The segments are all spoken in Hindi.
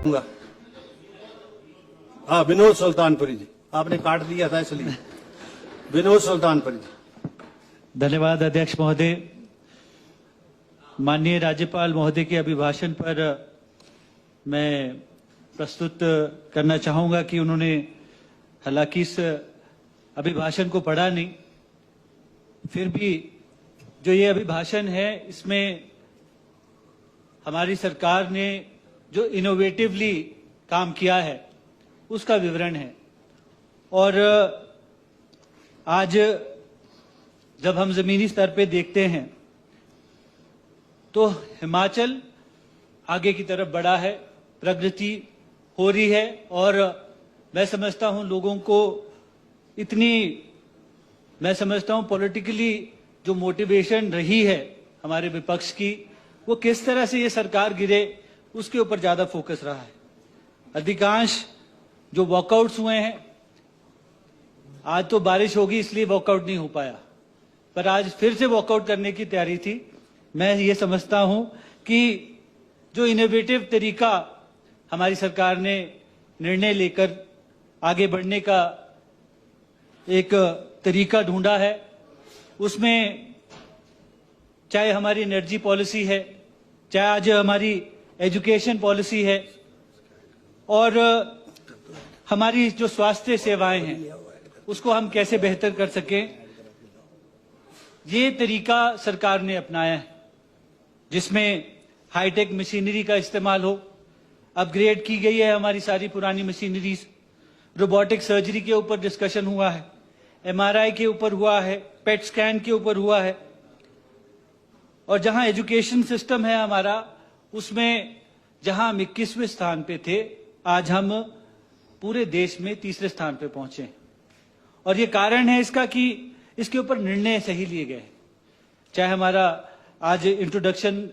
हाँ, विनोद सुल्तानपुरी जी, आपने काट दिया था इसलिए। विनोद सुल्तानपुरी जी। धन्यवाद अध्यक्ष महोदय। माननीय राज्यपाल महोदय के अभिभाषण पर मैं प्रस्तुत करना चाहूंगा कि उन्होंने हालांकि इस अभिभाषण को पढ़ा नहीं, फिर भी जो ये अभिभाषण है इसमें हमारी सरकार ने जो इनोवेटिवली काम किया है उसका विवरण है। और आज जब हम जमीनी स्तर पे देखते हैं तो हिमाचल आगे की तरफ बढ़ा है, प्रगति हो रही है। और मैं समझता हूं लोगों को मैं समझता हूं पॉलिटिकली जो मोटिवेशन रही है हमारे विपक्ष की, वो किस तरह से ये सरकार गिरे उसके ऊपर ज्यादा फोकस रहा है। अधिकांश जो वॉकआउट्स हुए हैं, आज तो बारिश होगी इसलिए वॉकआउट नहीं हो पाया, पर आज फिर से वॉकआउट करने की तैयारी थी। मैं ये समझता हूं कि जो इनोवेटिव तरीका हमारी सरकार ने निर्णय लेकर आगे बढ़ने का एक तरीका ढूंढा है, उसमें चाहे हमारी एनर्जी पॉलिसी है, चाहे आज हमारी एजुकेशन पॉलिसी है, और हमारी जो स्वास्थ्य सेवाएं हैं उसको हम कैसे बेहतर कर सकें, ये तरीका सरकार ने अपनाया है, जिसमें हाईटेक मशीनरी का इस्तेमाल हो। अपग्रेड की गई है हमारी सारी पुरानी मशीनरीज। रोबोटिक सर्जरी के ऊपर डिस्कशन हुआ है, एमआरआई के ऊपर हुआ है, पेट स्कैन के ऊपर हुआ है। और जहां एजुकेशन सिस्टम है हमारा, उसमें जहां हम 21वें स्थान पे थे, आज हम पूरे देश में 3रे स्थान पे पहुंचे। और ये कारण है इसका कि इसके ऊपर निर्णय सही लिए गए। चाहे हमारा आज इंट्रोडक्शन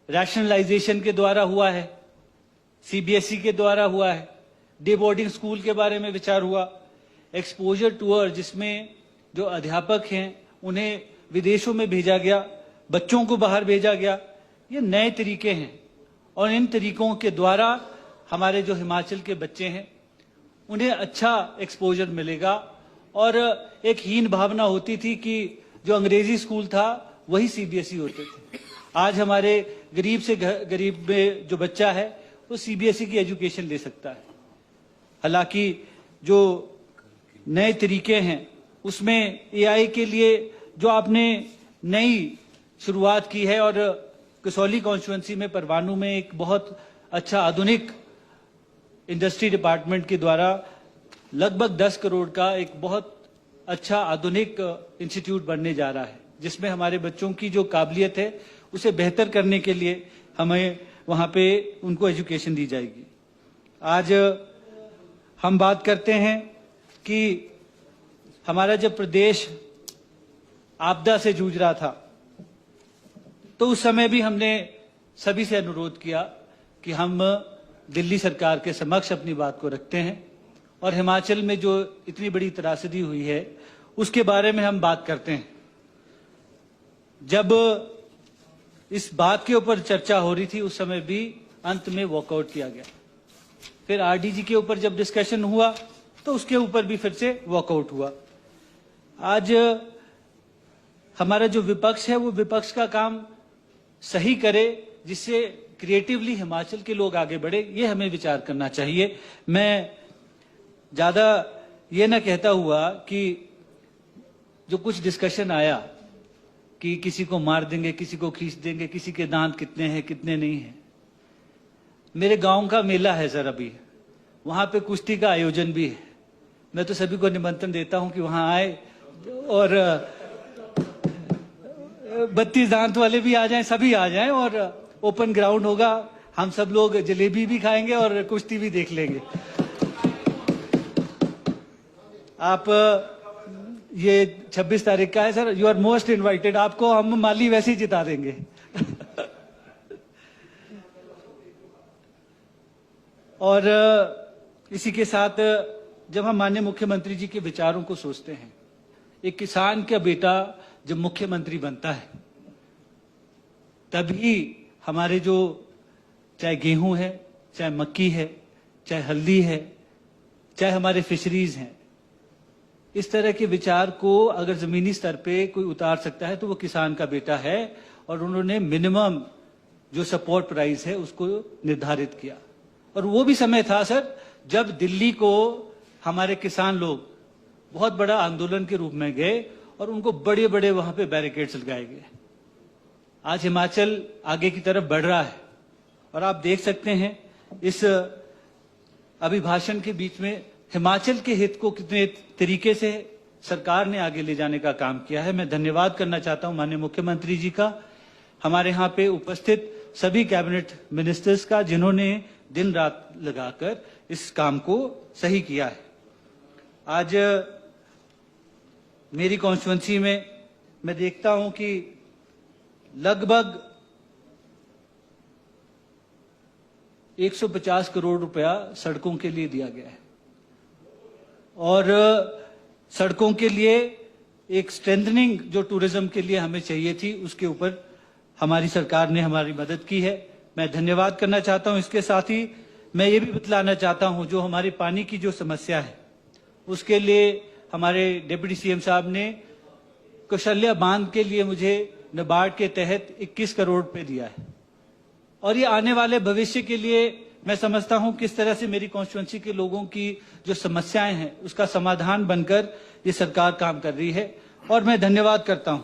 रैशनलाइजेशन के द्वारा हुआ है, सीबीएसई के द्वारा हुआ है, डे बोर्डिंग स्कूल के बारे में विचार हुआ, एक्सपोजर टूर जिसमें जो अध्यापक हैं उन्हें विदेशों में भेजा गया, बच्चों को बाहर भेजा गया। ये नए तरीके हैं और इन तरीकों के द्वारा हमारे जो हिमाचल के बच्चे हैं उन्हें अच्छा एक्सपोजर मिलेगा। और एक हीन भावना होती थी कि जो अंग्रेजी स्कूल था वही सीबीएसई होते थे। आज हमारे गरीब से गरीब में जो बच्चा है वो सीबीएसई की एजुकेशन ले सकता है। हालांकि जो नए तरीके हैं उसमें एआई के लिए जो आपने नई शुरुआत की है, और कसौली कॉन्स्टिट्यूएंसी में परवाणू में एक बहुत अच्छा आधुनिक इंडस्ट्री डिपार्टमेंट के द्वारा लगभग 10 करोड़ का एक बहुत अच्छा आधुनिक इंस्टीट्यूट बनने जा रहा है, जिसमें हमारे बच्चों की जो काबिलियत है उसे बेहतर करने के लिए हमें वहां पे उनको एजुकेशन दी जाएगी। आज हम बात करते हैं कि हमारा जब प्रदेश आपदा से जूझ रहा था तो उस समय भी हमने सभी से अनुरोध किया कि हम दिल्ली सरकार के समक्ष अपनी बात को रखते हैं और हिमाचल में जो इतनी बड़ी त्रासदी हुई है उसके बारे में हम बात करते हैं। जब इस बात के ऊपर चर्चा हो रही थी उस समय भी अंत में वॉकआउट किया गया। फिर आरडीजी के ऊपर जब डिस्कशन हुआ तो उसके ऊपर भी फिर से वॉकआउट हुआ। आज हमारा जो विपक्ष है वो विपक्ष का काम सही करे, जिससे क्रिएटिवली हिमाचल के लोग आगे बढ़े, ये हमें विचार करना चाहिए। मैं ज्यादा ये ना कहता हुआ कि जो कुछ डिस्कशन आया कि किसी को मार देंगे, किसी को खींच देंगे, किसी के दांत कितने हैं कितने नहीं हैं। मेरे गांव का मेला है सर, अभी वहां पे कुश्ती का आयोजन भी है। मैं तो सभी को निमंत्रण देता हूं कि वहां आए और 32 दांत वाले भी आ जाएं, सभी आ जाएं, और ओपन ग्राउंड होगा। हम सब लोग जलेबी भी खाएंगे और कुश्ती भी देख लेंगे। आप ये 26 तारीख का है sir, you are most invited. आपको हम माली वैसे ही जिता देंगे। और इसी के साथ जब हम माननीय मुख्यमंत्री जी के विचारों को सोचते हैं, एक किसान का बेटा जब मुख्यमंत्री बनता है तभी हमारे जो चाहे गेहूं है, चाहे मक्की है, चाहे हल्दी है, चाहे हमारे फिशरीज हैं। इस तरह के विचार को अगर जमीनी स्तर पे कोई उतार सकता है तो वो किसान का बेटा है, और उन्होंने मिनिमम जो सपोर्ट प्राइस है उसको निर्धारित किया। और वो भी समय था सर जब दिल्ली को हमारे किसान लोग बहुत बड़ा आंदोलन के रूप में गए और उनको बड़े बड़े वहां पे बैरिकेड्स लगाए गए। आज हिमाचल आगे की तरफ बढ़ रहा है और आप देख सकते हैं इस अभिभाषण के बीच में हिमाचल के हित को कितने तरीके से सरकार ने आगे ले जाने का काम किया है। मैं धन्यवाद करना चाहता हूं माननीय मुख्यमंत्री जी का, हमारे यहाँ पे उपस्थित सभी कैबिनेट मिनिस्टर्स का, जिन्होंने दिन रात लगाकर इस काम को सही किया है। आज मेरी कॉन्स्टिट्यूंसी में मैं देखता हूं कि लगभग 150 करोड़ रुपया सड़कों के लिए दिया गया है, और सड़कों के लिए एक स्ट्रेंथनिंग जो टूरिज्म के लिए हमें चाहिए थी उसके ऊपर हमारी सरकार ने हमारी मदद की है। मैं धन्यवाद करना चाहता हूं। इसके साथ ही मैं ये भी बतलाना चाहता हूं जो हमारी पानी की जो समस्या है उसके लिए हमारे डिप्टी सीएम साहब ने कौशल्या बांध के लिए मुझे नाबार्ड के तहत 21 करोड़ रुपए दिया है, और ये आने वाले भविष्य के लिए मैं समझता हूं किस तरह से मेरी कॉन्स्टिट्यूंसी के लोगों की जो समस्याएं हैं उसका समाधान बनकर ये सरकार काम कर रही है, और मैं धन्यवाद करता हूं।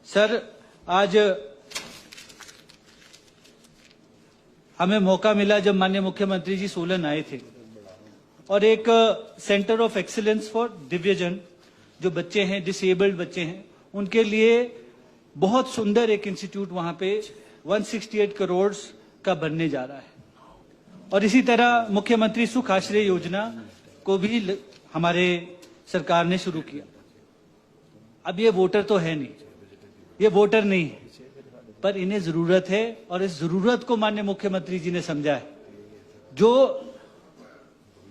सर, आज हमें मौका मिला जब माननीय मुख्यमंत्री जी सोलन आए थे, और एक सेंटर ऑफ एक्सीलेंस फॉर दिव्यजन, जो बच्चे हैं, डिसेबल्ड बच्चे हैं, उनके लिए बहुत सुंदर एक इंस्टीट्यूट वहां पे 168 करोड़ का बनने जा रहा है। और इसी तरह मुख्यमंत्री सुख आश्रय योजना को भी हमारे सरकार ने शुरू किया। अब ये वोटर तो है नहीं, ये वोटर नहीं है, पर इन्हें जरूरत है, और इस जरूरत को माननीय मुख्यमंत्री जी ने समझा है। जो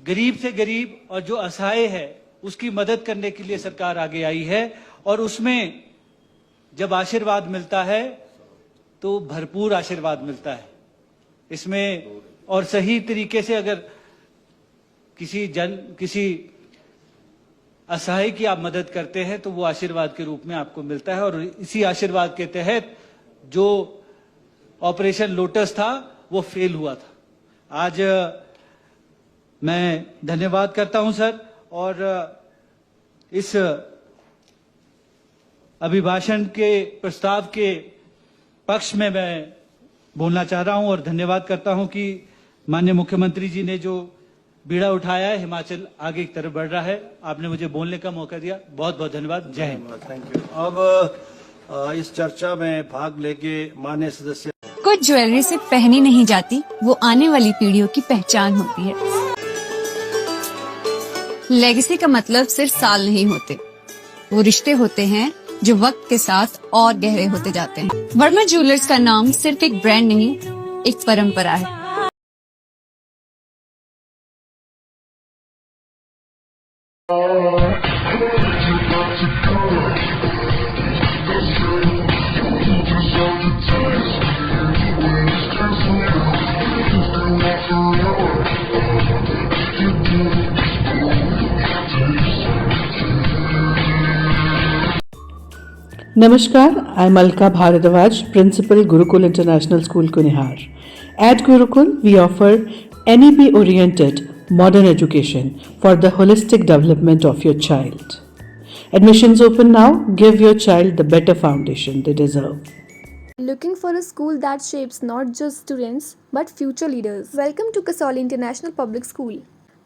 गरीब से गरीब और जो असहाय है उसकी मदद करने के लिए सरकार आगे आई है, और उसमें जब आशीर्वाद मिलता है तो भरपूर आशीर्वाद मिलता है इसमें। और सही तरीके से अगर किसी असहाय की आप मदद करते हैं तो वो आशीर्वाद के रूप में आपको मिलता है, और इसी आशीर्वाद के तहत जो ऑपरेशन लोटस था वो फेल हुआ था। आज मैं धन्यवाद करता हूं सर, और इस अभिभाषण के प्रस्ताव के पक्ष में मैं बोलना चाह रहा हूं, और धन्यवाद करता हूं कि माननीय मुख्यमंत्री जी ने जो बीड़ा उठाया है, हिमाचल आगे की तरफ बढ़ रहा है। आपने मुझे बोलने का मौका दिया, बहुत बहुत धन्यवाद। जय हिंद। Thank you. अब इस चर्चा में भाग लेके माननीय सदस्य, कुछ ज्वेलरी सिर्फ पहनी नहीं जाती, वो आने वाली पीढ़ियों की पहचान होती है। लेगेसी का मतलब सिर्फ साल नहीं होते, वो रिश्ते होते हैं जो वक्त के साथ और गहरे होते जाते हैं। वर्मा ज्वेलर्स का नाम सिर्फ एक ब्रांड नहीं, एक परंपरा है। Namaskar, I'm Alka Bharadwaj, Principal Gurukul International School, Kunihar. At Gurukul, we offer NEP-oriented modern education for the holistic development of your child. Admissions open now. Give your child the better foundation they deserve. Looking for a school that shapes not just students but future leaders? Welcome to Kasoli International Public School,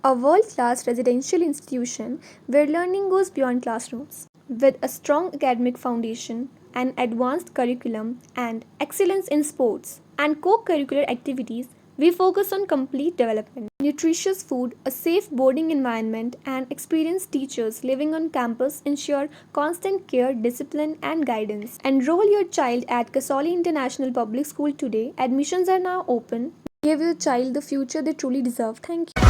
a world-class residential institution where learning goes beyond classrooms. With a strong academic foundation, an advanced curriculum, and excellence in sports and co-curricular activities, we focus on complete development. Nutritious food, a safe boarding environment, and experienced teachers living on campus ensure constant care, discipline, and guidance. Enroll your child at Kasoli International Public School today. Admissions are now open. Give your child the future they truly deserve. Thank you.